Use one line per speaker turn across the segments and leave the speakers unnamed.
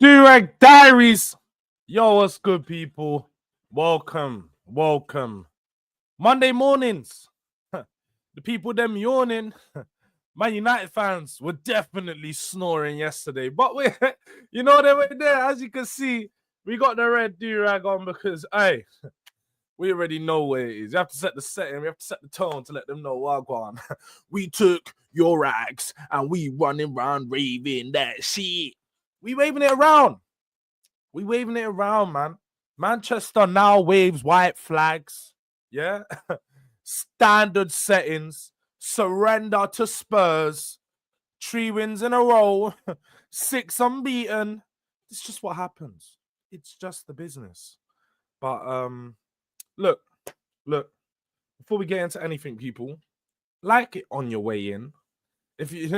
Durag Diaries. Yo, what's good, people? Welcome. Monday mornings. The people them yawning. Man United fans were definitely snoring yesterday. But they were there. As you can see, we got the red Durag on because, we already know where it is. You have to set the setting. We have to set the tone to let them know what going on. We took your rags and we running around raving that shit. We waving it around. Man. Manchester now waves white flags. Yeah. Standard settings. Surrender to Spurs. 3 wins in a row. 6 unbeaten. It's just what happens. It's just the business. But look. Before we get into anything, people, like it on your way in. If you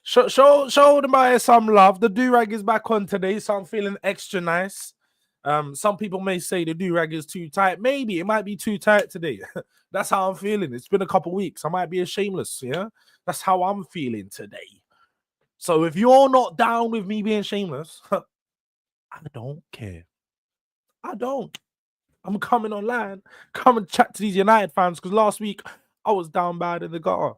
show the buyer some love. The Durag is back on today, so I'm feeling extra nice. Some people may say the Durag is too tight. Maybe it might be too tight today. That's how I'm feeling. It's been a couple weeks. I might be a shameless, yeah. That's how I'm feeling today. So if you're not down with me being shameless, I don't care. I don't. I'm coming online, come and chat to these United fans because last week I was down bad in the gutter,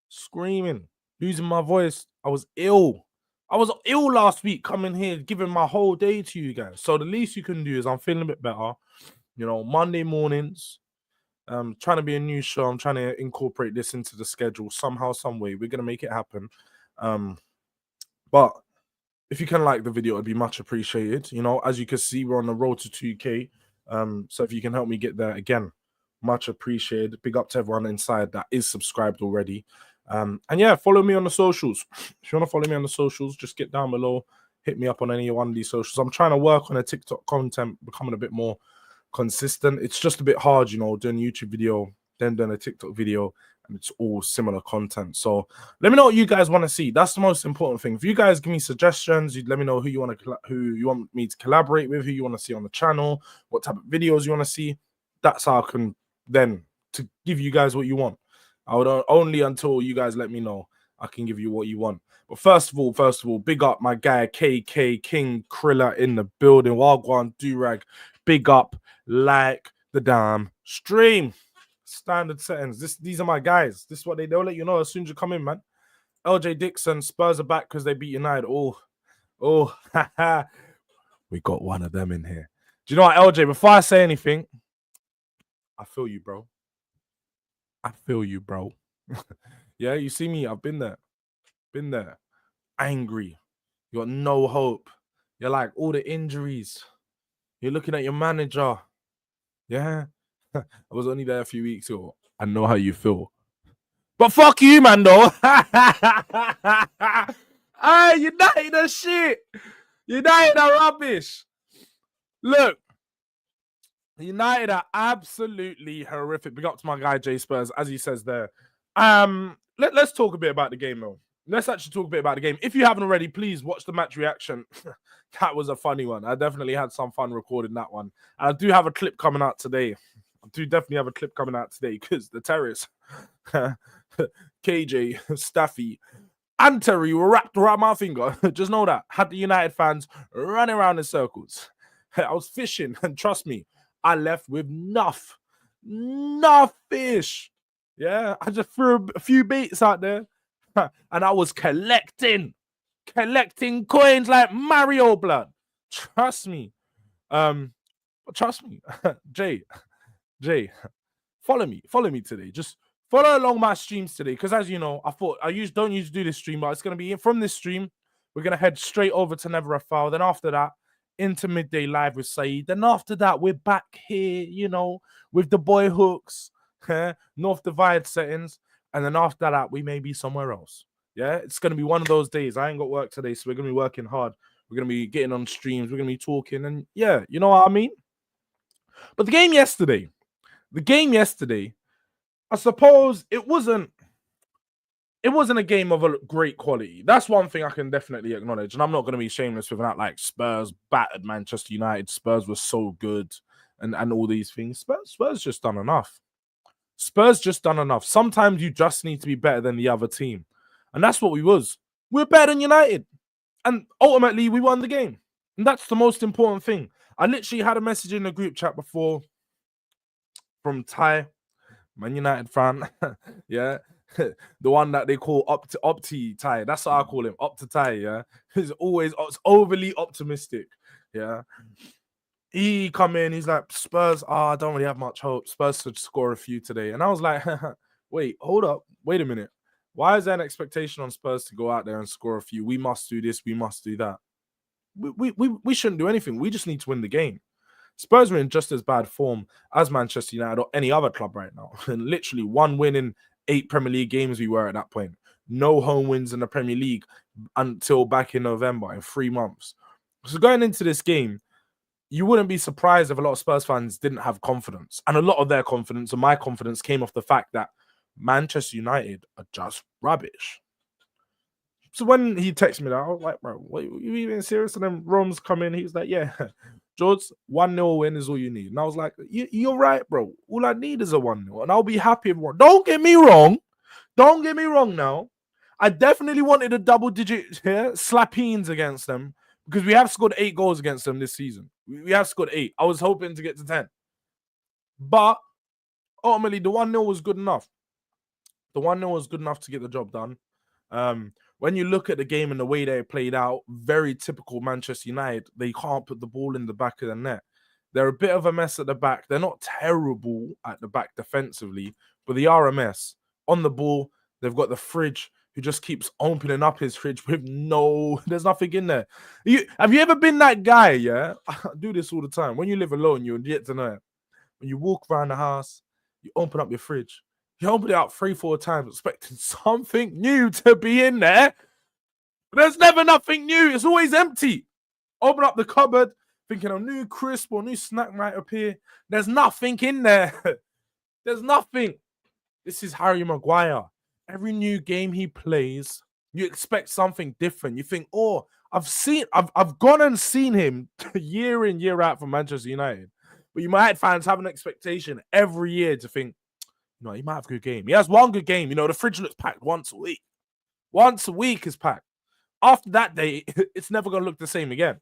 screaming, losing my voice. I was ill. Last week, coming here, giving my whole day to you guys. So the least you can do is I'm feeling a bit better. You know, Monday mornings, trying to be a new show. I'm trying to incorporate this into the schedule somehow, some way. We're going to make it happen. But if you can like the video, it'd be much appreciated. You know, as you can see, we're on the road to 2K. So if you can help me get there, again, much appreciated. Big up to everyone inside that is subscribed already. And yeah, follow me on the socials. If you want to follow me on the socials, just get down below, hit me up on any one of these socials. I'm trying to work on a TikTok content, becoming a bit more consistent. It's just a bit hard, you know, doing a YouTube video, then doing a TikTok video, and it's all similar content. So let me know what you guys want to see. That's the most important thing. If you guys give me suggestions, you let me know who you want me to collaborate with, who you want to see on the channel, what type of videos you want to see. That's how I can then to give you guys what you want. I would only until you guys let me know I can give you what you want. But first of all, big up my guy KK King Krilla in the building. Wagwan Durag, big up, like the damn stream. Standard settings. These are my guys. This is what they'll let you know as soon as you come in, man. LJ Dixon, Spurs are back because they beat United. Oh, we got one of them in here. Do you know what, LJ? Before I say anything, I feel you, bro. Yeah, you see me. I've been there. Angry. You got no hope. You're like all the injuries. You're looking at your manager. Yeah. I was only there a few weeks ago. I know how you feel. But fuck you, man, though. Hey, United are shit. United are rubbish. Look. United are absolutely horrific. Big up to my guy, J Spurs, as he says there. Let's talk a bit about the game, though. Let's actually talk a bit about the game. If you haven't already, please watch the match reaction. That was a funny one. I definitely had some fun recording that one. And I do have a clip coming out today. Because the Terrace, KJ, Staffy, and Terry were wrapped around my finger. Just know that. Had the United fans running around in circles. I was fishing, and trust me, I left with enough fish. Yeah, I just threw a few baits out there, and I was collecting coins like Mario blood. Trust me. Jay, follow me today. Just follow along my streams today, because as you know, I thought don't usually do this stream, but it's gonna be from this stream. We're gonna head straight over to Never a Foul. Then after that, into midday live with Saeed. Then after that, we're back here, you know, with the boy Hooks, North Divide settings. And then after that, we may be somewhere else. Yeah, it's going to be one of those days. I ain't got work today, so we're going to be working hard. We're going to be getting on streams. We're going to be talking. And yeah, you know what I mean? But the game yesterday, I suppose it wasn't a game of a great quality. That's one thing I can definitely acknowledge. And I'm not going to be shameless with that, like Spurs battered Manchester United. Spurs was so good and all these things. Spurs just done enough. Sometimes you just need to be better than the other team. And that's what we was. We're better than United. And ultimately, we won the game. And that's the most important thing. I literally had a message in the group chat before from Ty, Man United fan. Yeah. The one that they call Opti Ty. That's what I call him. Up to Ty, yeah. He's always overly optimistic. Yeah. He come in, he's like, Spurs, I don't really have much hope. Spurs should score a few today. And I was like, wait, hold up. Wait a minute. Why is there an expectation on Spurs to go out there and score a few? We must do this, we must do that. We shouldn't do anything. We just need to win the game. Spurs are in just as bad form as Manchester United or any other club right now. And literally 1 win in 8 Premier League games we were at that point. No home wins in the Premier League until back in November, in 3 months. So going into this game, you wouldn't be surprised if a lot of Spurs fans didn't have confidence. And a lot of their confidence and my confidence came off the fact that Manchester United are just rubbish. So when he texted me that, I was like, bro, what, you even serious? And then Rome's come in, he's like, yeah, Jords, 1-0 win is all you need. And I was like, you're right, bro. All I need is a 1-0, and I'll be happy if one. Don't get me wrong. Don't get me wrong now. I definitely wanted a double-digit slapines against them because we have scored 8 goals against them this season. We have scored 8. I was hoping to get to 10. But ultimately, the 1-0 was good enough. The 1-0 was good enough to get the job done. When you look at the game and the way they played out, very typical Manchester United. They can't put the ball in the back of the net. They're a bit of a mess at the back. They're not terrible at the back defensively, but they are a mess. On the ball, they've got the fridge who just keeps opening up his fridge with there's nothing in there. Have you ever been that guy, yeah? I do this all the time. When you live alone, you get to know it. When you walk around the house, you open up your fridge. You open it up 3-4 times, expecting something new to be in there. But there's never nothing new. It's always empty. Open up the cupboard, thinking a new crisp or new snack might appear. There's nothing in there. There's nothing. This is Harry Maguire. Every new game he plays, you expect something different. You think, oh, I've gone and seen him year in, year out for Manchester United. But United fans have an expectation every year to think, no, he might have a good game. He has one good game. You know, the fridge looks packed once a week. Once a week is packed. After that day, it's never going to look the same again.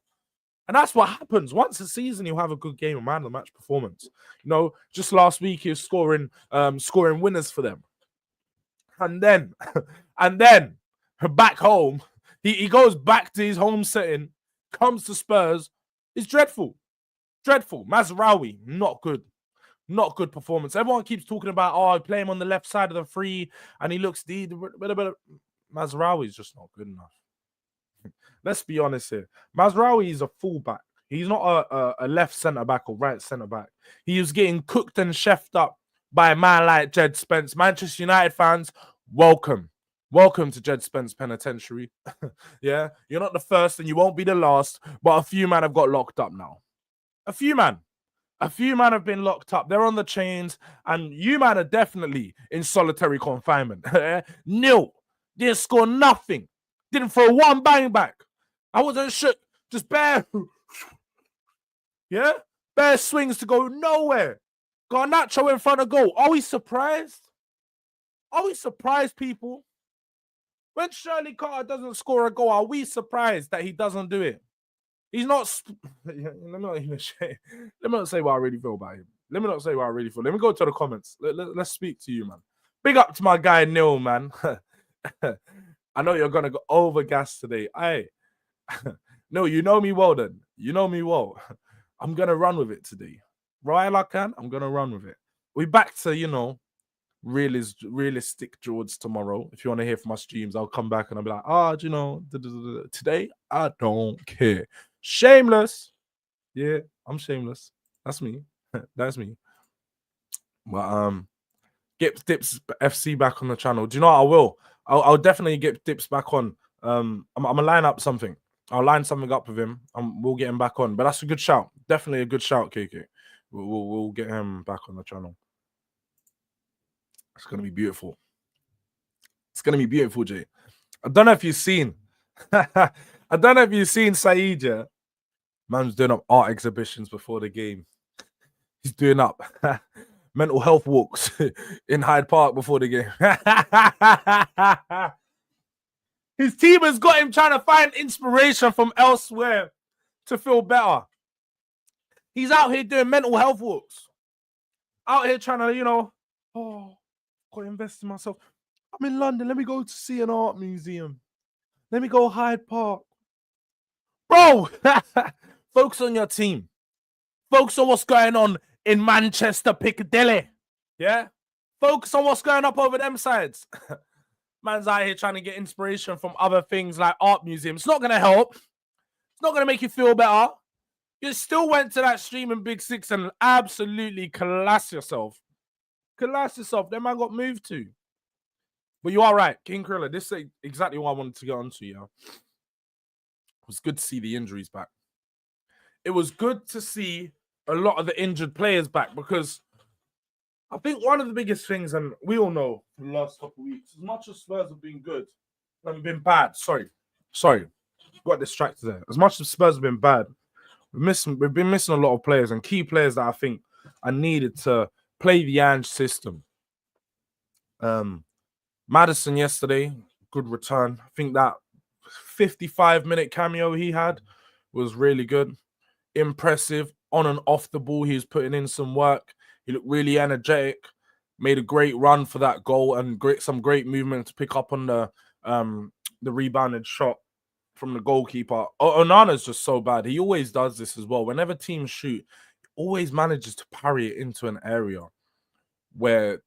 And that's what happens. Once a season, you'll have a good game, a man of the match performance. You know, just last week, he was scoring winners for them. And then back home, he goes back to his home setting, comes to Spurs. It's dreadful. Dreadful. Mazraoui, not good. Not good performance. Everyone keeps talking about, I play him on the left side of the free, and he looks Mazraoui is just not good enough. Let's be honest here. Mazraoui is a fullback. He's not a left centre back or right centre back. He is getting cooked and chefed up by a man like Jed Spence. Manchester United fans, welcome. Welcome to Jed Spence Penitentiary. Yeah, you're not the first and you won't be the last, but a few men have got locked up now. A few men have been locked up. They're on the chains, and you man are definitely in solitary confinement. Nil. Didn't score nothing. Didn't throw one bang back. I wasn't sure. Just bare swings to go nowhere. Got Nacho in front of goal. Are we surprised? Are we surprised, people? When Shirley Carter doesn't score a goal, are we surprised that he doesn't do it? He's not. Let me not say what I really feel about him. Let me not say what I really feel. Let me go to the comments. Let's speak to you, man. Big up to my guy Neil, man. I know you're gonna go over gas today. No, you know me well. Then you know me well. I'm gonna run with it today. Right, I can. I'm gonna run with it. We back to realistic Jords tomorrow. If you want to hear from my streams, I'll come back and I'll be like, today I don't care. Shameless. Yeah, I'm shameless. That's me. That's me. But get Dips FC back on the channel. Do you know what I will? I'll definitely get Dips back on. I'm gonna line up something. I'll line something up with him and we'll get him back on. But that's a good shout. Definitely a good shout, KK. We'll get him back on the channel. It's gonna be beautiful. It's gonna be beautiful, Jay. I don't know if you've seen. I don't know if you've seen Saeed, yeah? Man's doing up art exhibitions before the game. He's doing up mental health walks in Hyde Park before the game. His team has got him trying to find inspiration from elsewhere to feel better. He's out here doing mental health walks. Out here trying to, got to invest in myself. I'm in London. Let me go to see an art museum. Let me go Hyde Park. Bro, focus on your team. Focus on what's going on in Manchester, Piccadilly. Yeah? Focus on what's going up over them sides. Man's out here trying to get inspiration from other things like art museums. It's not going to help. It's not going to make you feel better. You still went to that stream in Big Six and absolutely collapsed yourself. Collapsed yourself. That man got moved to. But you are right. King Kriller, this is exactly what I wanted to get onto, yeah. It was good to see the injuries back. It was good to see a lot of the injured players back because I think one of the biggest things, and we all know for the last couple of weeks, as much as Spurs have been good, have been bad. Sorry. Got distracted there. As much as Spurs have been bad, we've been missing a lot of players and key players that I think are needed to play the Ange system. Maddison yesterday, good return. I think that 55-minute cameo he had was really good. Impressive. On and off the ball, he was putting in some work. He looked really energetic. Made a great run for that goal and some great movement to pick up on the rebounded shot from the goalkeeper. Onana's just so bad. He always does this as well. Whenever teams shoot, he always manages to parry it into an area where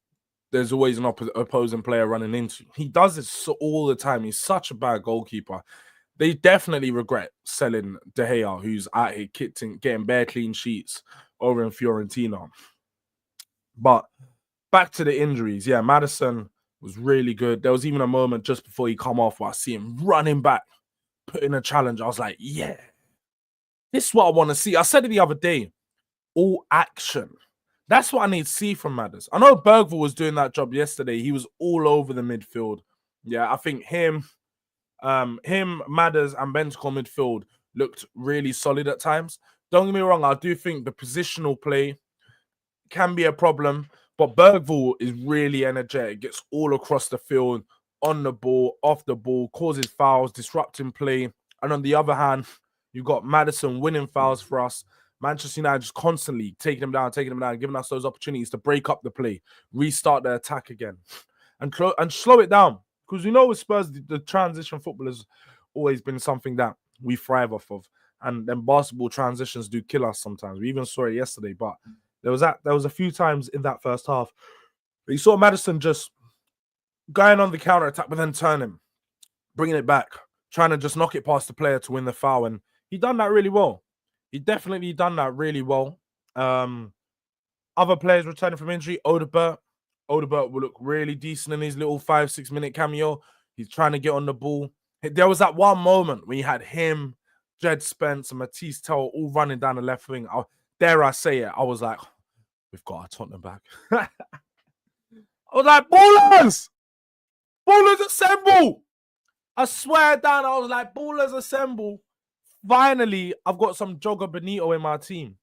there's always an opposing player running into. He does this all the time. He's such a bad goalkeeper. They definitely regret selling De Gea, who's out here getting bare clean sheets over in Fiorentina. But back to the injuries. Yeah, Maddison was really good. There was even a moment just before he come off where I see him running back, putting a challenge. I was like, yeah, this is what I want to see. I said it the other day, all action. That's what I need to see from Madders. I know Bergvall was doing that job yesterday. He was all over the midfield. Yeah, I think him, Madders, and Bentancur midfield looked really solid at times. Don't get me wrong, I do think the positional play can be a problem, but Bergvall is really energetic, gets all across the field, on the ball, off the ball, causes fouls, disrupting play. And on the other hand, you've got Maddison winning fouls for us. Manchester United just constantly taking them down, giving us those opportunities to break up the play, restart the attack again, and slow it down. Because we know with Spurs, the transition football has always been something that we thrive off of. And then basketball transitions do kill us sometimes. We even saw it yesterday, but there was a few times in that first half you saw Maddison just going on the counter attack, but then turning, bringing it back, trying to just knock it past the player to win the foul. And he done that really well. He definitely done that really well. Other players returning from injury, Odegaard will look really decent in his little 5-6 minute cameo. He's trying to get on the ball. There was that one moment when you had him, Jed Spence, and Matisse Tell all running down the left wing. Dare I say it, I was like, we've got our Tottenham back. I was like, ballers! Ballers assemble! I swear down, I was like, ballers assemble. Finally, I've got some Jogger Benito in my team.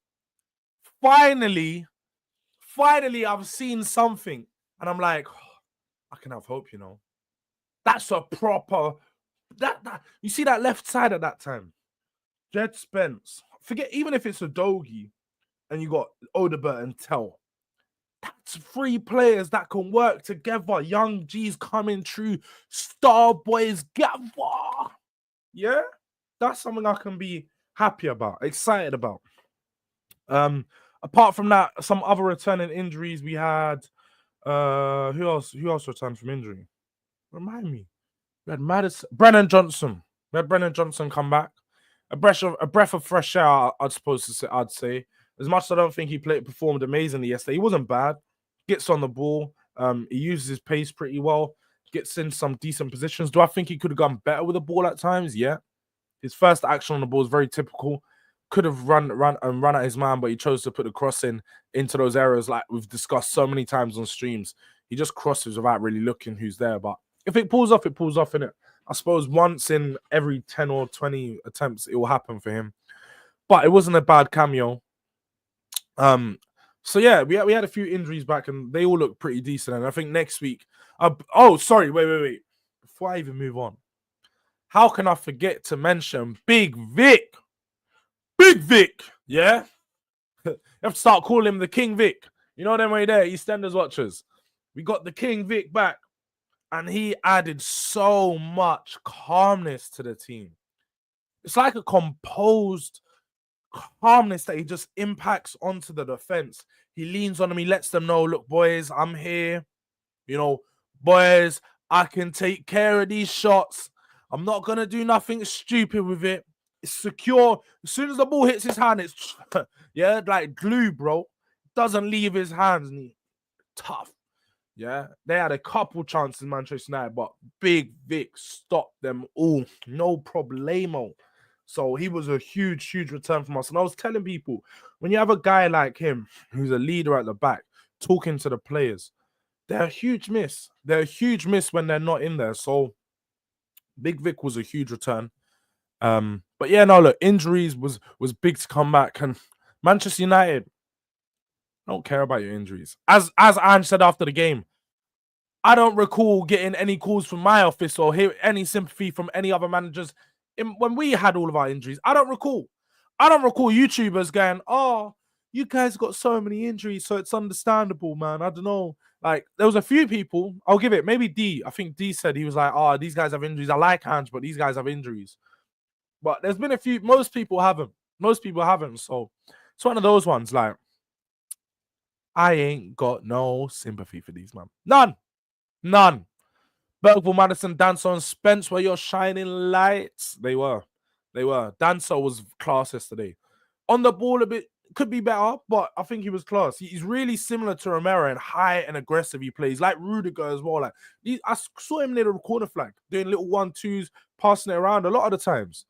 Finally, I've seen something. And I'm like, I can have hope, you know. That's a proper... You see that left side at that time? Jed Spence. Forget, even if it's a Dogie and you got Odegaard and Tell. That's 3 players that can work together. Young G's coming through. Star boys gather. Yeah? That's something I can be happy about, excited about. Apart from that, some other returning injuries we had. Who else returned from injury? Remind me. We had Brennan Johnson. We had Brennan Johnson come back. A breath of fresh air, I'd say. As much as I don't think he performed amazingly yesterday, he wasn't bad. Gets on the ball. He uses his pace pretty well. Gets in some decent positions. Do I think he could have gone better with the ball at times? Yeah. His first action on the ball is very typical. Could have run at his man, but he chose to put the cross into those areas like we've discussed so many times on streams. He just crosses without really looking who's there. But if it pulls off, innit? I suppose once in every 10 or 20 attempts, it will happen for him. But it wasn't a bad cameo. So yeah, we had a few injuries back and they all look pretty decent. And I think next week... wait. Before I even move on, how can I forget to mention Big Vic? Big Vic, yeah? You have to start calling him the King Vic. You know them way there, EastEnders watchers. We got the King Vic back, and he added so much calmness to the team. It's like a composed calmness that he just impacts onto the defense. He leans on them, he lets them know, look, boys, I'm here. You know, boys, I can take care of these shots. I'm not going to do nothing stupid with it. It's secure. As soon as the ball hits his hand, it's, yeah, like glue, bro. Doesn't leave his hands. Tough. Yeah, they had a couple chances, Manchester United, but Big Vic stopped them all. No problemo. So he was a huge, huge return from us. And I was telling people, when you have a guy like him, who's a leader at the back, talking to the players, they're a huge miss. They're a huge miss when they're not in there. So Big Vic was a huge return. But yeah, no, look, injuries was big to come back. And Manchester United, I don't care about your injuries. As Ange said after the game, I don't recall getting any calls from my office or hear any sympathy from any other managers when we had all of our injuries. I don't recall YouTubers going, oh, you guys got so many injuries, so it's understandable, man. I don't know. Like, there was a few people, I'll give it, maybe D. I think D said, he was like, oh, these guys have injuries. I like Ange, but these guys have injuries. But there's been a few, most people haven't. So it's one of those ones, like, I ain't got no sympathy for these, man. None. Bergvall, Madison, Danso, and Spence were your shining lights. They were. Danso was class yesterday. On the ball a bit, could be better, but I think he was class. He's really similar to Romero and high and aggressive. He plays like Rudiger as well. Like, I saw him near the corner flag doing little 1-2s, passing it around a lot of the times.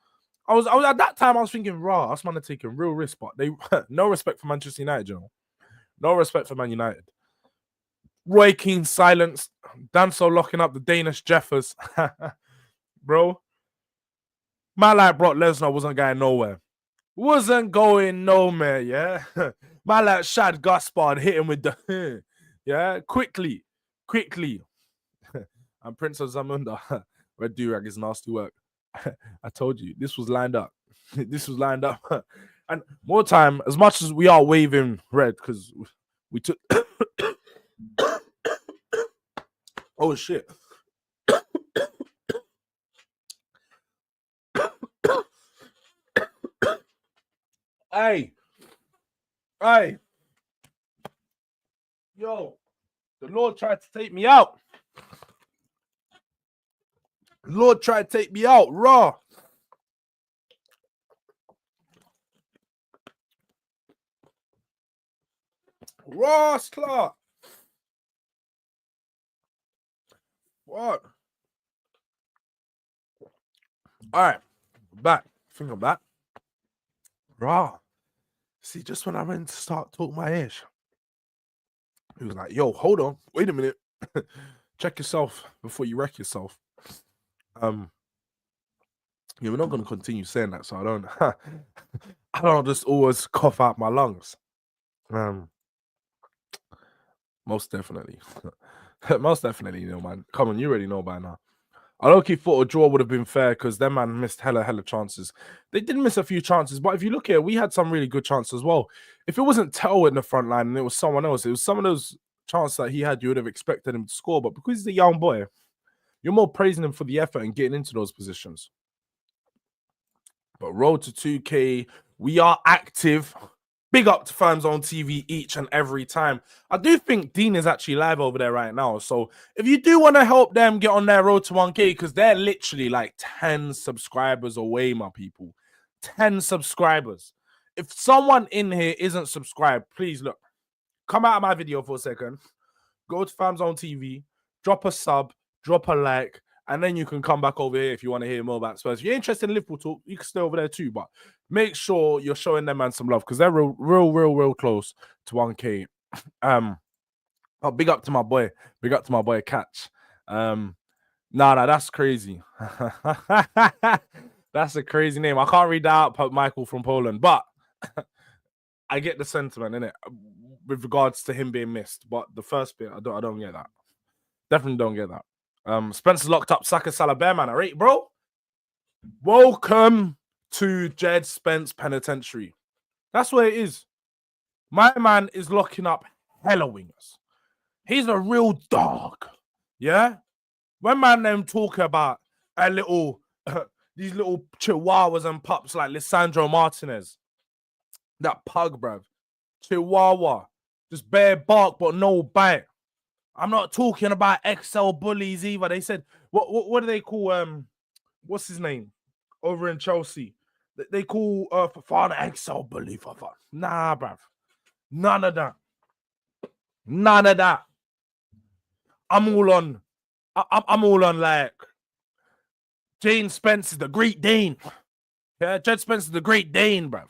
I was at that time. I was thinking, raw. Us man are taking real risk, but they no respect for Manchester United, you know. No respect for Man United. Roy Keane silenced. Danso locking up the Danish Jeffers. Bro. My like Brock Lesnar wasn't going nowhere. Yeah? My like Shad Gaspard hit him with the... yeah? Quickly. And Prince of Zamunda. Red Durag is nasty work. I told you, this was lined up. And more time, as much as we are waving red, because we took... oh, shit. Hey. Yo, the Lord tried to take me out. Raw. Ross Clark. What? All right, back. Think of that. Raw. See, just when I went to start talking my ish, he was like, yo, hold on. Wait a minute. Check yourself before you wreck yourself. Yeah, we're not going to continue saying that, so I don't just always cough out my lungs. Most definitely. Most definitely, you know, man. Come on, you already know by now. I low-key thought a draw would have been fair because them man missed hella chances. They did miss a few chances, but if you look here, we had some really good chances as well. If it wasn't Tell in the front line and it was someone else, it was some of those chances that he had, you would have expected him to score. But because he's a young boy, you're more praising him for the effort and getting into those positions. But road to 2K, we are active. Big up to Firms on TV each and every time. I do think Dean is actually live over there right now. So if you do want to help them get on their road to 1K, because they're literally like 10 subscribers away, my people. 10 subscribers. If someone in here isn't subscribed, please look. Come out of my video for a second. Go to Firms on TV. Drop a sub. Drop a like. And then you can come back over here if you want to hear more about Spurs. If you're interested in Liverpool talk, you can stay over there too. But make sure you're showing them man some love because they're real close to 1K. Oh, big up to my boy. Big up to my boy Catch. Nah, that's crazy. That's a crazy name. I can't read that out, Michael from Poland, but I get the sentiment in it with regards to him being missed. But the first bit, I don't get that. Definitely don't get that. Spencer's locked up Saka Salah Bear man. All right, bro. Welcome to Jed Spence Penitentiary. That's what it is. My man is locking up hella wingers. He's a real dog. Yeah? When man them talk about a little these little chihuahuas and pups like Lisandro Martinez, that pug, bruv. Chihuahua. Just bare bark but no bite. I'm not talking about XL bullies either. They said, what do they call what's his name over in Chelsea? They call Fafana XL bully. Nah, bruv. None of that. None of that. I'm all on like Jane Spence is the Great Dane. Yeah, Jed Spence is the Great Dane, bruv.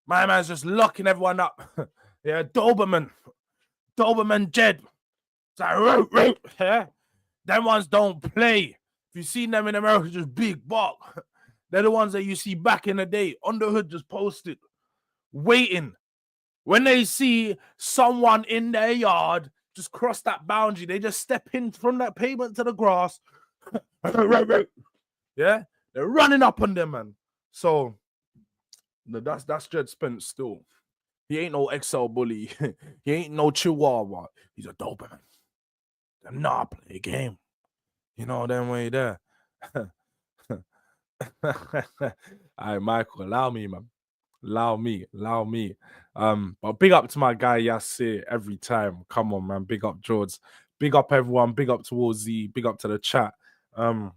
My man's just locking everyone up. Yeah, Doberman Jed. It's like, yeah. Them ones don't play. If you see them in America, just big bark. They're the ones that you see back in the day. On the hood, just posted, waiting. When they see someone in their yard just cross that boundary, they just step in from that pavement to the grass. Yeah, they're running up on them, man. So that's Jed Spence still. He ain't no XL bully. He ain't no Chihuahua. He's a Doberman. Them not play a game. You know them way there. All right, Michael, allow me, man. Allow me. But big up to my guy Yassir every time. Come on, man. Big up Jords. Big up everyone. Big up towards Z. Big up to the chat. But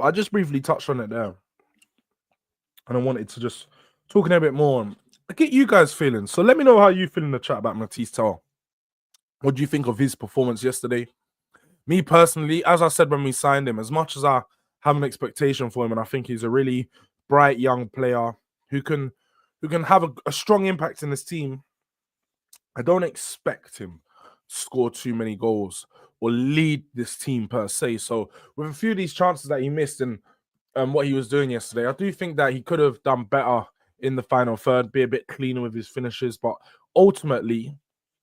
I just briefly touched on it there. And I wanted to just talking a bit more and get you guys feeling. So let me know how you feel in the chat about Matisse Tell. What do you think of his performance yesterday? Me personally, as I said when we signed him, as much as I have an expectation for him, and I think he's a really bright young player who can have a strong impact in this team, I don't expect him to score too many goals or lead this team per se. So with a few of these chances that he missed and what he was doing yesterday, I do think that he could have done better in the final third, be a bit cleaner with his finishes. But ultimately,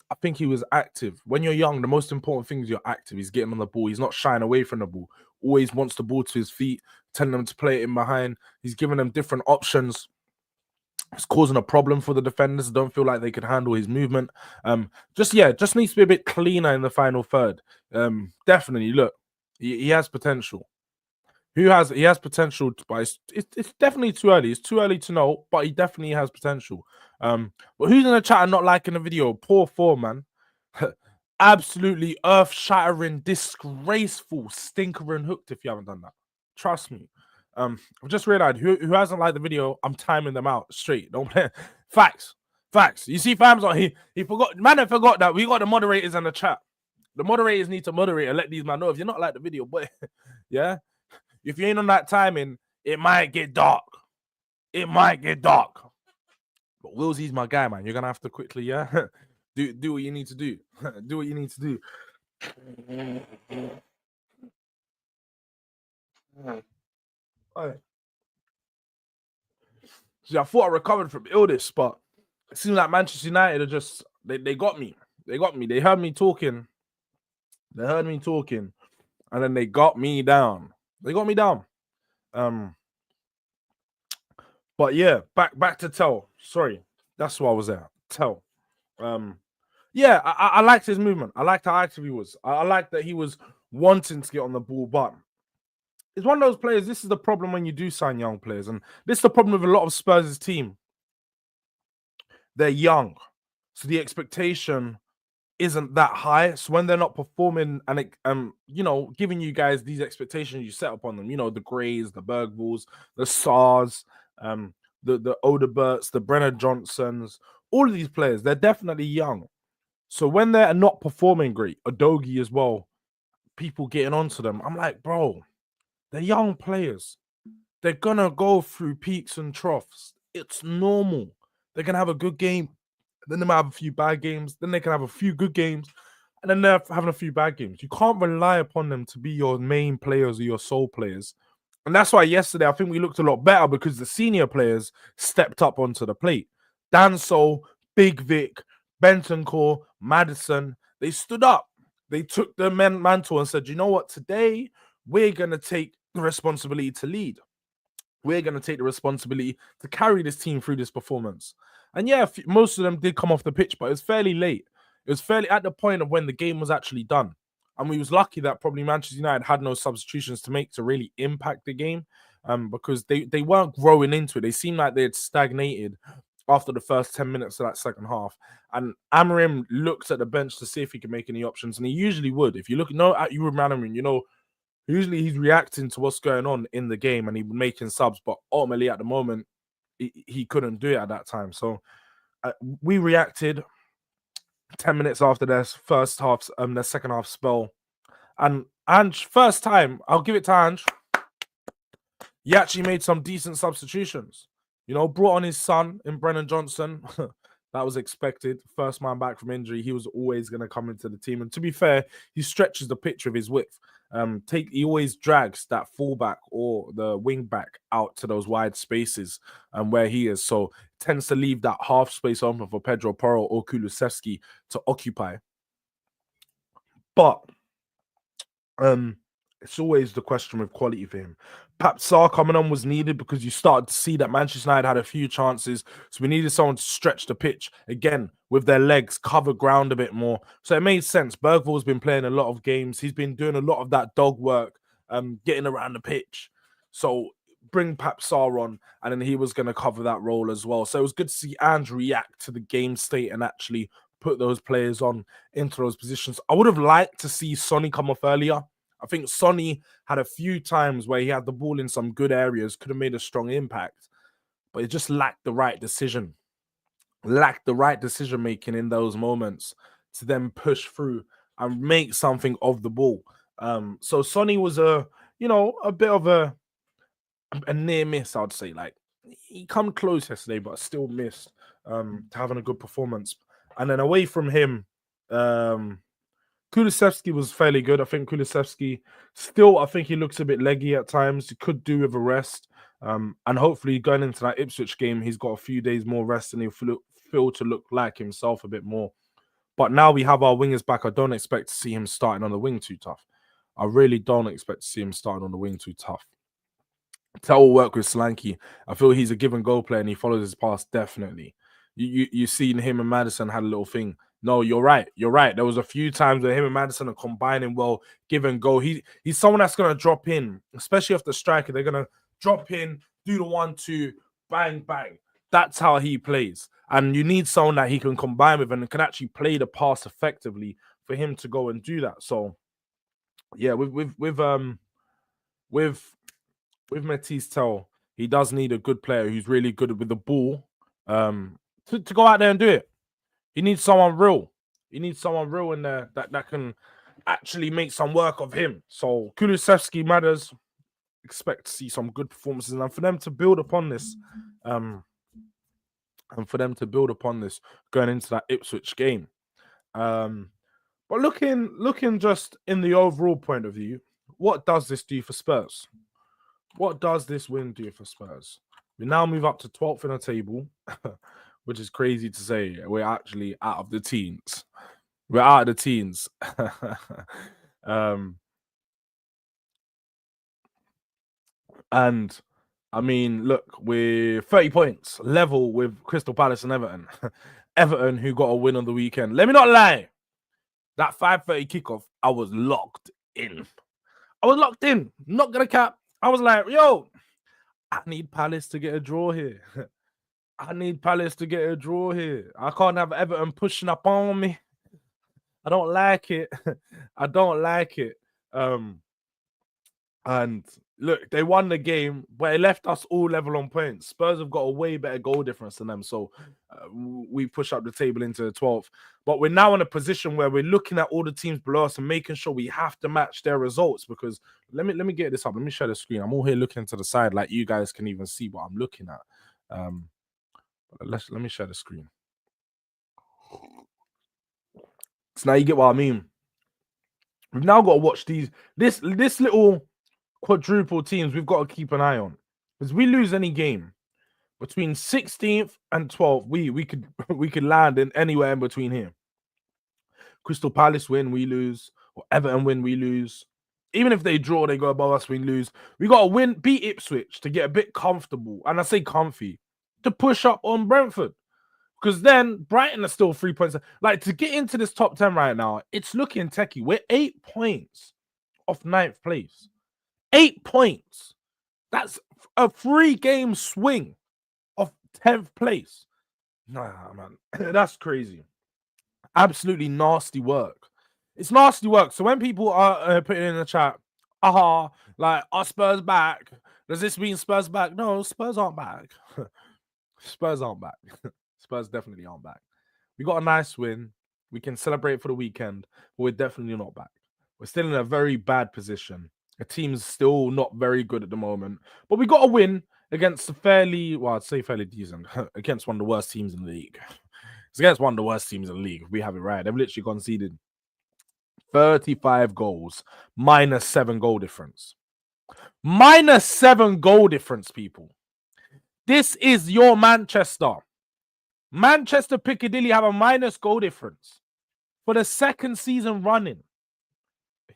I think he was active. When you're young, the most important thing is you're active. He's getting on the ball. He's not shying away from the ball. Always wants the ball to his feet, telling them to play it in behind. He's giving them different options. It's causing a problem for the defenders. Don't feel like they can handle his movement. Just needs to be a bit cleaner in the final third. Definitely, look, he has potential. He has potential, but it's definitely too early. It's too early to know, but he definitely has potential. But who's in the chat and not liking the video? Poor form, man. Absolutely earth-shattering, disgraceful, stinker and hooked if you haven't done that. Trust me. I've just realized who hasn't liked the video, I'm timing them out straight. Don't play. Facts. You see, fams on he forgot. Man, I forgot that we got the moderators in the chat. The moderators need to moderate and let these man know if you're not like the video, but yeah. If you ain't on that timing, it might get dark. But Willsy's my guy, man. You're gonna have to quickly, yeah. do what you need to do. Do what you need to do. See, I thought I recovered from illness, but it seems like Manchester United are just they got me. They heard me talking. And then they got me down. But yeah, back to Tell. Sorry, that's what I was at. Tell. Yeah, I liked his movement. I liked how active he was. I liked that he was wanting to get on the ball, but it's one of those players. This is the problem when you do sign young players, and this is the problem with a lot of Spurs' team. They're young, so the expectation isn't that high. So when they're not performing and giving you guys these expectations you set up on them, the Greys, the Bergvalls, the Sars, the Odeberts, the Brenner Johnsons, all of these players, they're definitely young. So when they're not performing great, Adogi as well, people getting onto them, I'm like, bro, they're young players. They're gonna go through peaks and troughs. It's normal. They're gonna have a good game, then they might have a few bad games, then they can have a few good games, and then they're having a few bad games. You can't rely upon them to be your main players or your sole players. And that's why yesterday I think we looked a lot better because the senior players stepped up onto the plate. Danso, Big Vic, Bentancur, Maddison, they stood up. They took the mantle and said, you know what, today we're going to take the responsibility to lead. We're going to take the responsibility to carry this team through this performance. And yeah, most of them did come off the pitch, but it was fairly late. It was fairly at the point of when the game was actually done. And we was lucky that probably Manchester United had no substitutions to make to really impact the game, because they weren't growing into it. They seemed like they had stagnated after the first 10 minutes of that second half. And Amorim looked at the bench to see if he could make any options, and he usually would. If you look at you with Amorim, usually he's reacting to what's going on in the game and he's making subs, but ultimately at the moment, he couldn't do it at that time. So we reacted 10 minutes after their their second half spell. And Ange, first time, I'll give it to Ange, he actually made some decent substitutions. Brought on his son in Brennan Johnson. That was expected. First man back from injury. He was always going to come into the team. And to be fair, he stretches the pitch with his width. He always drags that fullback or the wing back out to those wide spaces where he is. So tends to leave that half space open for Pedro Porro or Kulusevski to occupy. But it's always the question with quality for him. Perhaps Sarr coming on was needed because you started to see that Manchester United had a few chances. So we needed someone to stretch the pitch again with their legs, cover ground a bit more. So it made sense. Bergvall's been playing a lot of games. He's been doing a lot of that dog work, getting around the pitch. So bring perhaps Sarr on, and then he was going to cover that role as well. So it was good to see Andrew react to the game state and actually put those players on into those positions. I would have liked to see Sonny come off earlier. I think Sonny had a few times where he had the ball in some good areas, could have made a strong impact, but it just lacked the right decision. Lacked the right decision making in those moments to then push through and make something of the ball. So Sonny was a bit of a near miss, I'd say. Like, he come close yesterday, but still missed to having a good performance. And then away from him, Kulusevski was fairly good. I think Kulusevski I think he looks a bit leggy at times. He could do with a rest. And hopefully going into that Ipswich game, he's got a few days more rest and he'll feel to look like himself a bit more. But now we have our wingers back. I don't expect to see him starting on the wing too tough. I really don't expect to see him starting on the wing too tough. Tell will work with Solanke. I feel he's a give and go player and he follows his pass definitely. You seen him and Maddison had a little thing. No, you're right. You're right. There was a few times where him and Maddison are combining well, give and go. He's someone that's going to drop in, especially if the striker. They're going to drop in, do the 1-2, bang, bang. That's how he plays. And you need someone that he can combine with and can actually play the pass effectively for him to go and do that. So, yeah, with Matisse Tell, he does need a good player who's really good with the ball to go out there and do it. He needs someone real. He needs someone real in there that can actually make some work of him. So Kulusevski matters. Expect to see some good performances and for them to build upon this. Going into that Ipswich game. But looking just in the overall point of view, what does this do for Spurs? What does this win do for Spurs? We now move up to 12th in the table, which is crazy to say. We're actually out of the teens. We're out of the teens. And I mean, look, we're 30 points, level with Crystal Palace and Everton. Everton, who got a win on the weekend. Let me not lie. That 5:30 kickoff, I was locked in. Not gonna cap. I was like, yo, I need Palace to get a draw here. I can't have Everton pushing up on me. I don't like it. And look, they won the game, but it left us all level on points. Spurs have got a way better goal difference than them, so we push up the table into the 12th. But we're now in a position where we're looking at all the teams below us and making sure we have to match their results. Because let me get this up. Let me share the screen. I'm all here looking to the side, like you guys can even see what I'm looking at. Let me share the screen. So now you get what I mean. We've now got to watch this little quadruple teams we've got to keep an eye on. Because we lose any game between 16th and 12th, we could land in anywhere in between here. Crystal Palace win, we lose, or Everton win, we lose. Even if they draw, they go above us, we lose. We got to win, beat Ipswich to get a bit comfortable. And I say comfy, to push up on Brentford. Because then Brighton are still 3 points. Like, to get into this top 10 right now, it's looking techie. We're 8 points off 9th place. 8 points. That's a 3-game swing of 10th place. Nah, man. That's crazy. Absolutely nasty work. It's nasty work. So when people are putting in the chat, like, are Spurs back? Does this mean Spurs back? No, Spurs aren't back. Spurs aren't back. Spurs definitely aren't back. We got a nice win. We can celebrate for the weekend, but we're definitely not back. We're still in a very bad position. The team's still not very good at the moment, but we got a win against a fairly, well, I'd say fairly decent, against one of the worst teams in the league. It's against one of the worst teams in the league. We have it right. They've literally conceded 35 goals, minus 7 goal difference. Minus 7 goal difference, people. This is your Manchester. Manchester Piccadilly have a minus goal difference for the 2nd season running.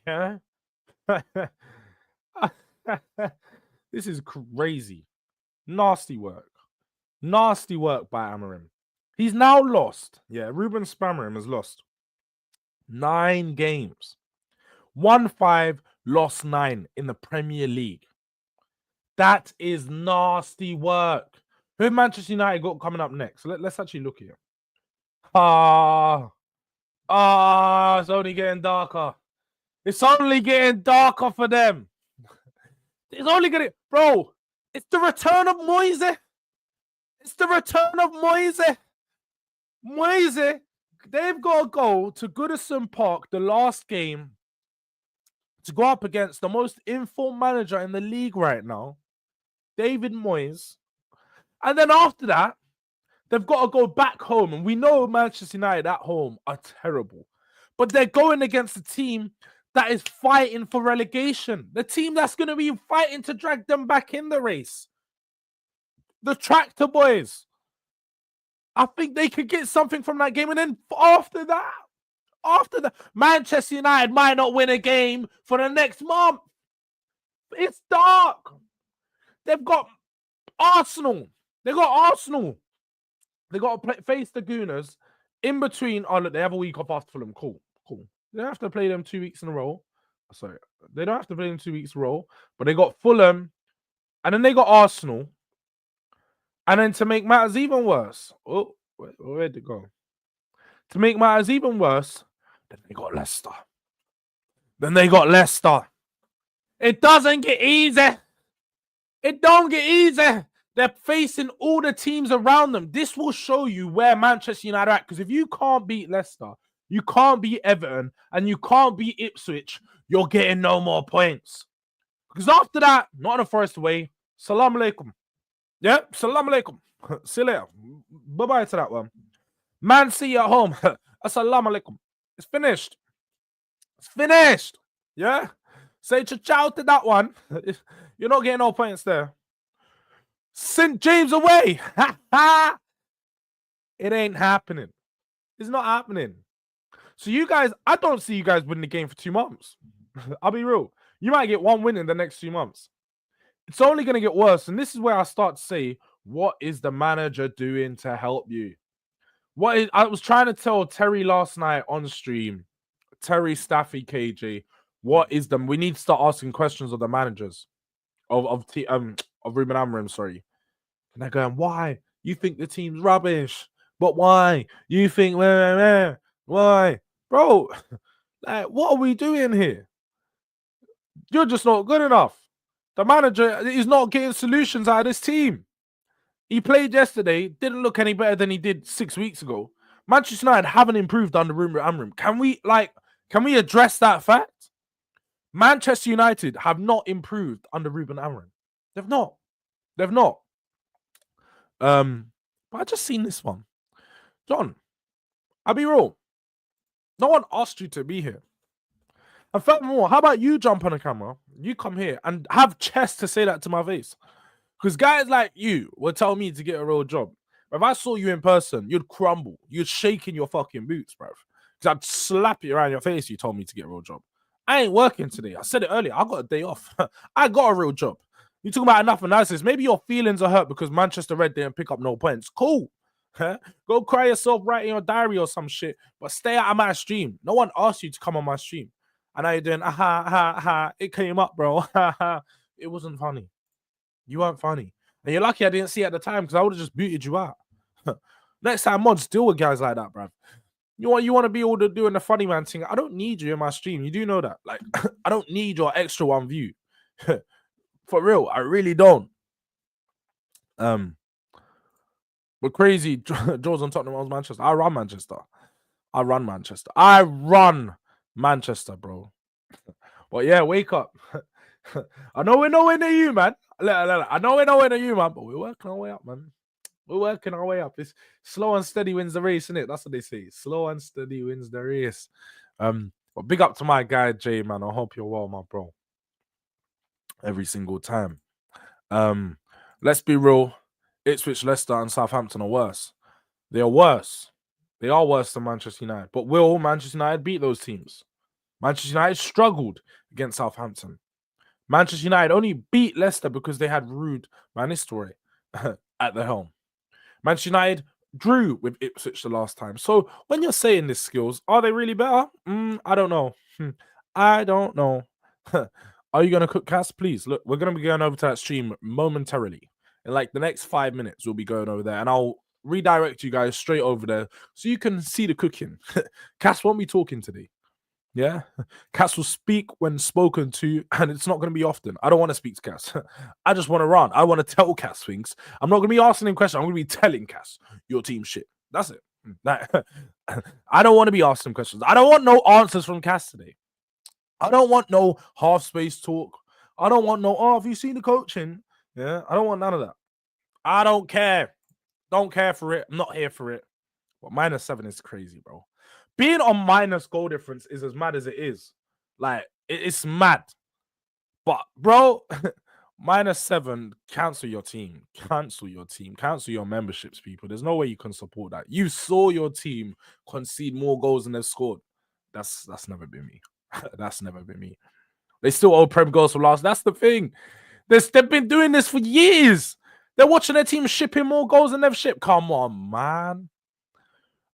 Yeah. This is crazy. Nasty work. Nasty work by Amorim. He's now lost. Yeah, Ruben Spamarim has lost 9 games. 1-5, lost 9 in the Premier League. That is nasty work. Who have Manchester United got coming up next? Let's actually look here. It's only getting darker. It's only getting darker for them. It's only getting... Bro, it's the return of Moise. It's the return of Moise. Moise, they've got to go to Goodison Park, the last game, to go up against the most informed manager in the league right now, David Moyes. And then after that, they've got to go back home. And we know Manchester United at home are terrible. But they're going against a team that is fighting for relegation. The team that's going to be fighting to drag them back in the race. The Tractor Boys. I think they could get something from that game. And then after that, Manchester United might not win a game for the next month. It's dark. They've got Arsenal. They got to face the Gooners in between. Oh, look, they have a week off after Fulham. Cool. They don't have to play them 2 weeks in a row. Sorry, they don't have to play them 2 weeks in a row. But they got Fulham, and then they got Arsenal. And then to make matters even worse, where'd it go? To make matters even worse, then they got Leicester. It doesn't get easy. It don't get easy. They're facing all the teams around them. This will show you where Manchester United are at. Because if you can't beat Leicester, you can't beat Everton, and you can't beat Ipswich, you're getting no more points. Because after that, not in a Forest away. Salam alaikum. Yep, salam alaikum. See you later. Bye-bye to that one. Man City at home. Assalamu alaikum. It's finished. It's finished. Yeah? Say ciao to that one. You're not getting no points there. St. James away. It ain't happening. It's not happening. So you guys, I don't see you guys winning the game for 2 months. I'll be real. You might get 1 win in the next 2 months. It's only going to get worse. And this is where I start to say, what is the manager doing to help you? I was trying to tell Terry last night on stream, Terry, Staffy, KJ, we need to start asking questions of the managers of Ruben Amorim, sorry. And they're going, why? You think the team's rubbish, but why? You think why? Bro, like, what are we doing here? You're just not good enough. The manager is not getting solutions out of this team. He played yesterday, didn't look any better than he did 6 weeks ago. Manchester United haven't improved under Ruben Amorim. Can we address that fact? Manchester United have not improved under Ruben Amorim. They've not. But I just seen this one. John, I'll be real. No one asked you to be here. And furthermore, how about you jump on a camera, you come here and have chest to say that to my face? Because guys like you will tell me to get a real job. If I saw you in person, you'd crumble. You'd shake in your fucking boots, bro. Because I'd slap you around your face if you told me to get a real job. I ain't working today. I said it earlier. I got a day off. I got a real job. You talking about enough analysis. Maybe your feelings are hurt because Manchester Red didn't pick up no points. Cool. Go cry yourself, write in your diary or some shit. But stay out of my stream. No one asked you to come on my stream. And now you're doing, it came up, bro. It wasn't funny. You weren't funny. And you're lucky I didn't see it at the time because I would have just booted you out. Next time, mods, deal with guys like that, bruv. You want to be all doing the funny man thing. I don't need you in my stream. You do know that. Like, I don't need your extra one view. For real, I really don't. But crazy. Jords on Tottenham, Manchester. I run Manchester. I run Manchester, bro. But yeah, wake up. I know we're nowhere near you, man. I know we're nowhere near you, man. But we're working our way up, man. We're working our way up. It's slow and steady wins the race, isn't it? That's what they say. Slow and steady wins the race. But big up to my guy Jay, man. I hope you're well, my bro. Every single time. Let's be real. Ipswich, Leicester, and Southampton are worse. They are worse. They are worse than Manchester United. But will Manchester United beat those teams? Manchester United struggled against Southampton. Manchester United only beat Leicester because they had Ruud van Nistelrooy at the helm. Manchester United drew with Ipswich the last time. So when you're saying this, skills, are they really better? I don't know. I don't know. Are you going to cook Cass? Please, look, we're going to be going over to that stream momentarily. In like the next 5 minutes, we'll be going over there. And I'll redirect you guys straight over there so you can see the cooking. Cass won't be talking today. Yeah, Cass will speak when spoken to, and it's not going to be often. I don't want to speak to Cass. I just want to run. I want to tell Cass things. I'm not going to be asking him questions. I'm going to be telling Cass your team shit. That's it. I don't want to be asking questions. I don't want no answers from Cass today. I don't want no half space talk. I don't want no, have you seen the coaching? Yeah, I don't want none of that. I don't care. Don't care for it. I'm not here for it. But -7 is crazy, bro. Being on minus goal difference is as mad as it is. Like, it's mad. But, bro, -7, cancel your team. Cancel your team. Cancel your memberships, people. There's no way you can support that. You saw your team concede more goals than they've scored. That's never been me. That's never been me. They still owe Prem goals for last. That's the thing. They've been doing this for years. They're watching their team shipping more goals than they've shipped. Come on, man.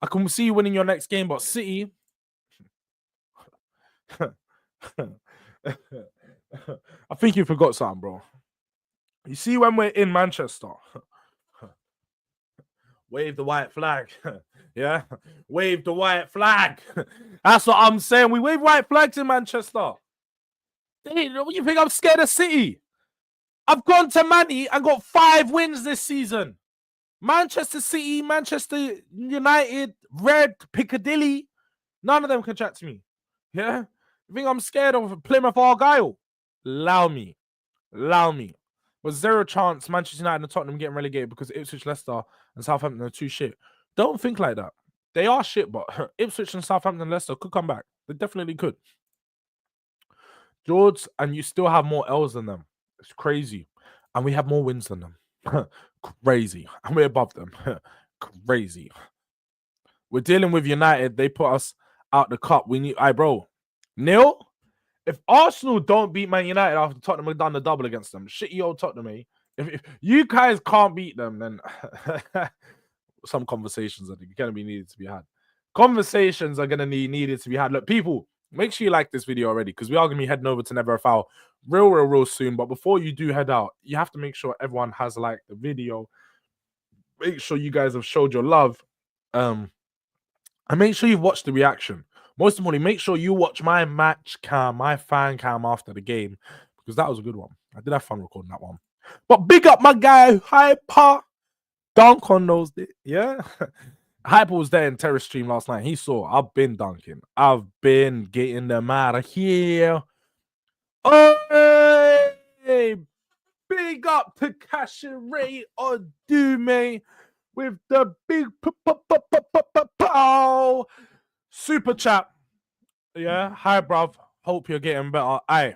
I can see you winning your next game, but City. I think you forgot something, bro. You see, when we're in Manchester, wave the white flag. Yeah, wave the white flag. That's what I'm saying. We wave white flags in Manchester. You think I'm scared of City? I've gone to Manny and got 5 wins this season. Manchester City, Manchester United, Red, Piccadilly, none of them can chat to me. Yeah? You think I'm scared of Plymouth Argyle? Allow me. But zero chance Manchester United and Tottenham getting relegated because Ipswich, Leicester, and Southampton are too shit. Don't think like that. They are shit, but Ipswich and Southampton and Leicester could come back. They definitely could. Jords, and you still have more L's than them. It's crazy. And we have more wins than them. Crazy. And we're above them. Crazy. We're dealing with United. They put us out the cup. We need, bro. Neil, if Arsenal don't beat Man United after Tottenham have done the double against them, shitty old Tottenham, eh? If you guys can't beat them, then some conversations are going to be needed to be had. Conversations are going to be needed to be had. Look, people, make sure you like this video already because we are going to be heading over to Never a Foul real soon. But before you do head out, you have to make sure everyone has liked the video. Make sure you guys have showed your love. And make sure you've watched the reaction. Most importantly, make sure you watch my match cam, my fan cam after the game, because that was a good one. I did have fun recording that one. But big up my guy, Hyper. Dunk on those. Yeah. Hyper was there in Terrace stream last night. He saw I've been dunking. I've been getting them out of here. Oh, hey, big up to Casheray or Dume with the big super chat. Yeah, hi, bruv. Hope you're getting better. I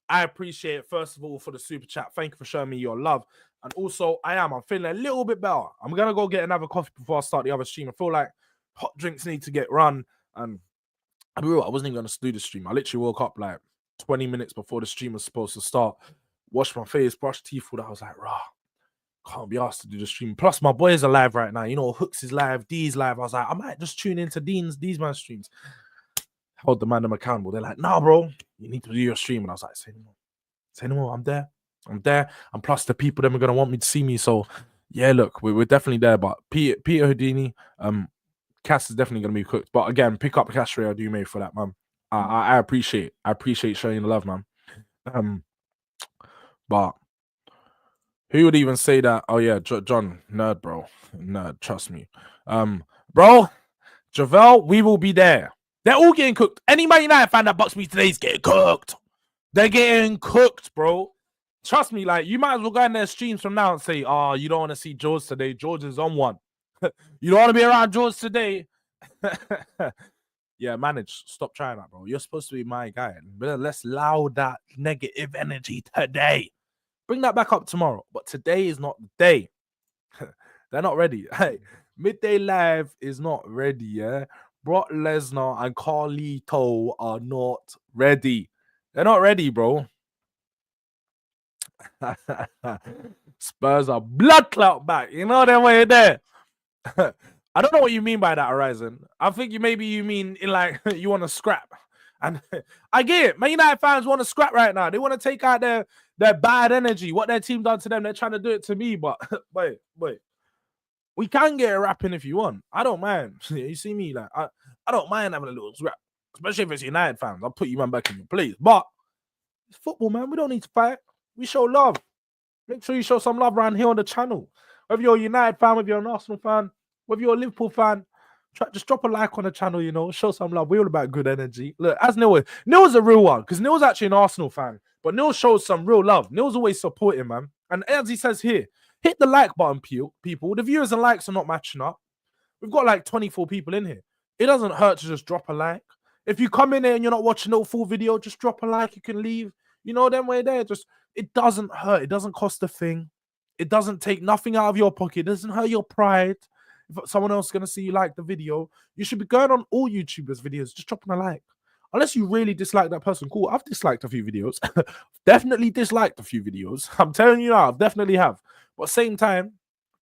appreciate it, first of all, for the super chat. Thank you for showing me your love. And also, I'm feeling a little bit better. I'm going to go get another coffee before I start the other stream. I feel like hot drinks need to get run. And I'll be real, I wasn't even going to do the stream. I literally woke up like 20 minutes before the stream was supposed to start. Washed my face, brushed teeth, all that. I was like, rah, can't be asked to do the stream. Plus, my boys are live right now. You know, Hooks is live, D's live. I was like, I might just tune into these man's streams. Hold the man them accountable. They're like, nah, bro, you need to do your stream. And I was like, say no more. Say no more. I'm there. And plus, the people them are gonna want me to see me. So, yeah, look, we're definitely there. But Peter Houdini, Cass is definitely gonna be cooked. But again, pick up Cash Ray, do mate for that, man. I appreciate showing the love, man. But who would even say that? Oh yeah, John, nerd, bro, nerd. Trust me, bro. Javel, we will be there. They're all getting cooked. Any Man United fan that bucks me today is getting cooked. They're getting cooked, bro. Trust me, like, you might as well go in their streams from now and say, oh, you don't want to see Jords today. Jords is on one. You don't want to be around Jords today. Yeah, manage. Stop trying that, bro. You're supposed to be my guy. Let's allow that negative energy today. Bring that back up tomorrow. But today is not the day. They're not ready. Hey, Midday Live is not ready, yeah? Brock Lesnar and Carlito are not ready. They're not ready, bro. Spurs are blood clout back. You know that way there. I don't know what you mean by that, Horizon. I think you mean in like you want to scrap. And I get it. Man United fans want to scrap right now. They want to take out their bad energy. What their team done to them, they're trying to do it to me. But wait. We can get a rapping if you want. I don't mind. You see me? Like I don't mind having a little scrap. Especially if it's United fans. I'll put you man back in your place. But it's football, man. We don't need to fight. We show love. Make sure you show some love around here on the channel. Whether you're a United fan, whether you're an Arsenal fan, whether you're a Liverpool fan, just drop a like on the channel, you know, show some love. We're all about good energy. Look, as Neil's a real one, because Neil's actually an Arsenal fan, but Neil shows some real love. Neil's always supporting, man. And as he says here, hit the like button, people. The viewers and likes are not matching up. We've got like 24 people in here. It doesn't hurt to just drop a like. If you come in here and you're not watching the full video, just drop a like. You can leave. You know, then we're there. Just, it doesn't hurt. It doesn't cost a thing. It doesn't take nothing out of your pocket. It doesn't hurt your pride. If someone else is going to see you like the video, you should be going on all YouTubers' videos, just dropping a like. Unless you really dislike that person. Cool, I've disliked a few videos. Definitely disliked a few videos. I'm telling you now, I definitely have. But same time,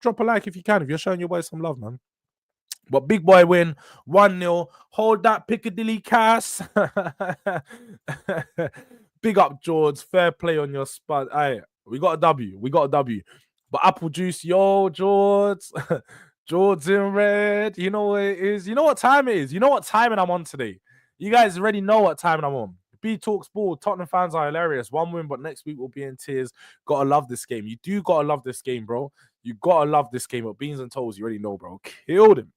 drop a like if you can, if you're showing your boy some love, man. But big boy win, 1-0. Hold that Piccadilly Cass. Big up, Jords. Fair play on your spot. Aye, we got a W. But Apple Juice, yo, Jords. Jords in red. You know what it is. You know what time it is. You know what timing I'm on today. You guys already know what timing I'm on. B Talks Ball. Tottenham fans are hilarious. One win, but next week we'll be in tears. Gotta love this game. You do gotta love this game, bro. You gotta love this game. But Beans and Toes, you already know, bro. Killed him.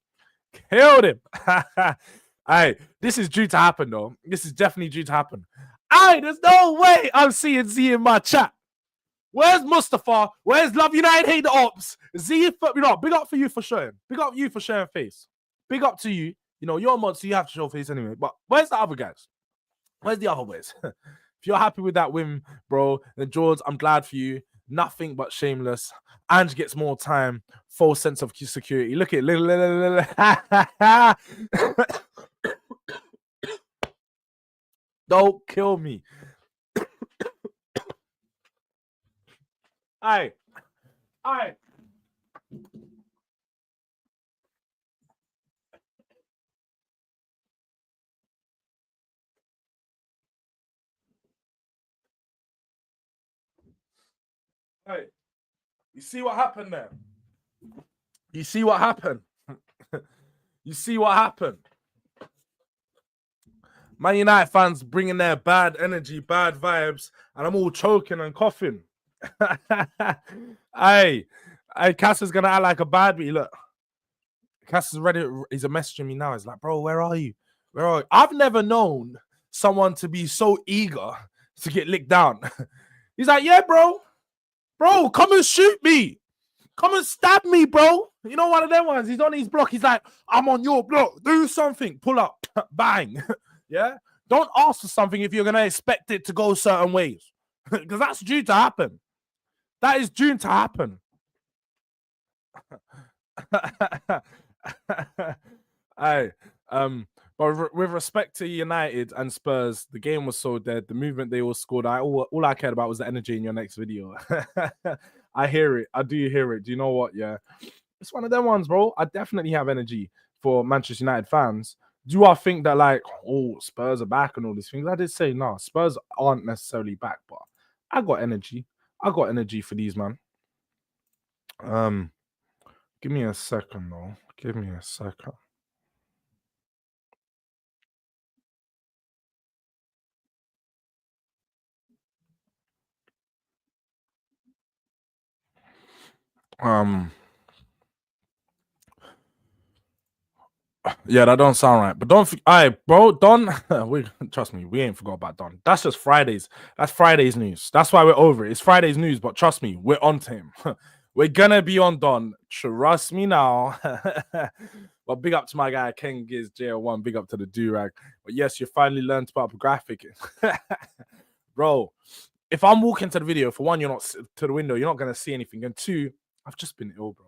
Hey, this is due to happen, though. This is definitely due to happen. Aye, there's no way I'm seeing Z in my chat. Where's Mustafa? Where's Love United Hate the Ops? Z, big up for you for showing. Big up you for showing face. Big up to you. You know, you're a mod, so you have to show face anyway. But where's the other guys? Where's the other boys? If you're happy with that win, bro, then Jords, I'm glad for you. Nothing but shameless. Ange gets more time. Full sense of security. Look at it. Don't kill me. Aye. Hey, you see what happened there? You see what happened? You see what happened? Man United fans bringing their bad energy, bad vibes, and I'm all choking and coughing. Hey, Cass is gonna act like a bad bee. Look, Cass is ready. He's messaging me now. He's like, bro, where are you? Where are you? I've never known someone to be so eager to get licked down. He's like, yeah, bro, come and shoot me. Come and stab me, bro. You know, one of them ones. He's on his block. He's like, I'm on your block. Do something. Pull up. Bang. Yeah? Don't ask for something if you're going to expect it to go certain ways. Because that's due to happen. That is due to happen. Hey, But with respect to United and Spurs, the game was so dead. The movement they all scored. All I cared about was the energy in your next video. I hear it. I do hear it. Do you know what? Yeah, it's one of them ones, bro. I definitely have energy for Manchester United fans. Do I think that like, oh, Spurs are back and all these things? I did say no. Spurs aren't necessarily back, but I got energy. I got energy for these, man. Give me a second, though. Give me a second. Yeah, that don't sound right. But don't, alright, bro, Don. We trust me, we ain't forgot about Don. That's just Fridays. That's Friday's news. That's why we're over it. It's Friday's news, but trust me, we're on to him. We're gonna be on Don. Trust me now. But big up to my guy Ken Giz JL1. Big up to the Durag. But yes, you finally learned about graphic, bro. If I'm walking to the video, for one, you're not to the window, you're not gonna see anything, and two, I've just been ill, bro.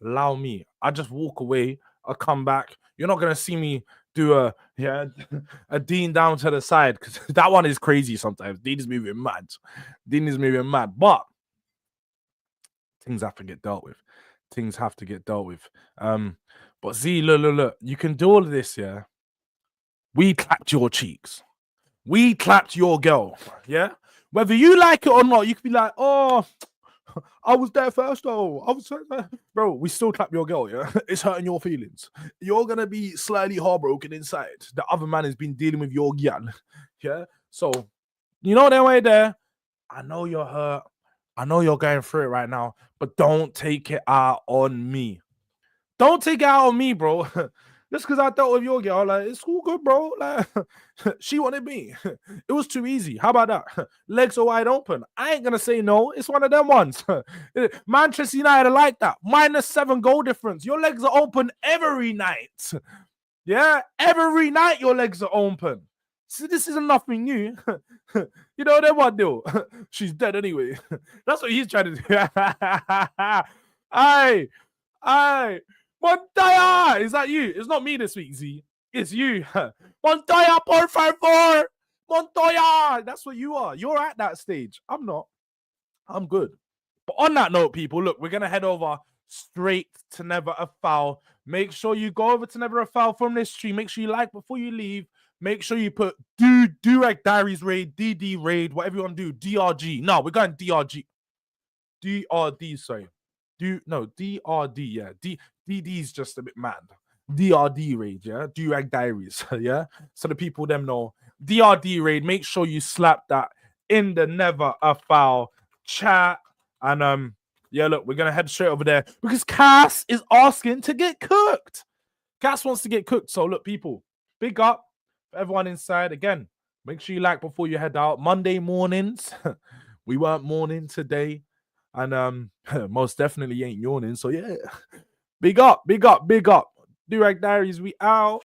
Allow me. I just walk away. I come back. You're not gonna see me do a Dean down to the side because that one is crazy sometimes. Dean is moving mad. Dean is moving mad. But things have to get dealt with. Things have to get dealt with. But Z, look. You can do all of this, yeah. We clapped your cheeks. We clapped your girl. Yeah. Whether you like it or not, you could be like, oh, I was there first, though. I was there. Bro, we still clap your girl, yeah? It's hurting your feelings. You're going to be slightly heartbroken inside. The other man has been dealing with your gal, yeah? So, you know that way there. I know you're hurt. I know you're going through it right now, but don't take it out on me. Don't take it out on me, bro. Just because I dealt with your girl, like, it's all good, bro. Like, she wanted me. It was too easy. How about that? Legs are wide open. I ain't gonna say no. It's one of them ones. Manchester United are like that. -7 goal difference. Your legs are open every night. Yeah, every night your legs are open. So this isn't nothing new. You know that one deal. She's dead anyway. That's what he's trying to do. Aye. Montoya! Is that you? It's not me this week, Z. It's you. Montoya, por favor! Montoya! That's what you are. You're at that stage. I'm not. I'm good. But on that note, people, look, we're going to head over straight to Never a Foul. Make sure you go over to Never a Foul from this stream. Make sure you like before you leave. Make sure you put Durag Diaries raid, DD raid, whatever you want to do. DRG. No, we're going DRG. DRD, sorry. DRD, yeah. DD's just a bit mad. DRD raid, yeah. Durag Diaries, yeah. So the people them know. DRD raid. Make sure you slap that in the Never a Foul chat. And yeah, look, we're gonna head straight over there because Cass is asking to get cooked. Cass wants to get cooked. So look, people, big up for everyone inside. Again, make sure you like before you head out. Monday mornings. We weren't morning today. And most definitely ain't yawning. So yeah. Big up. Durag Diaries, we out.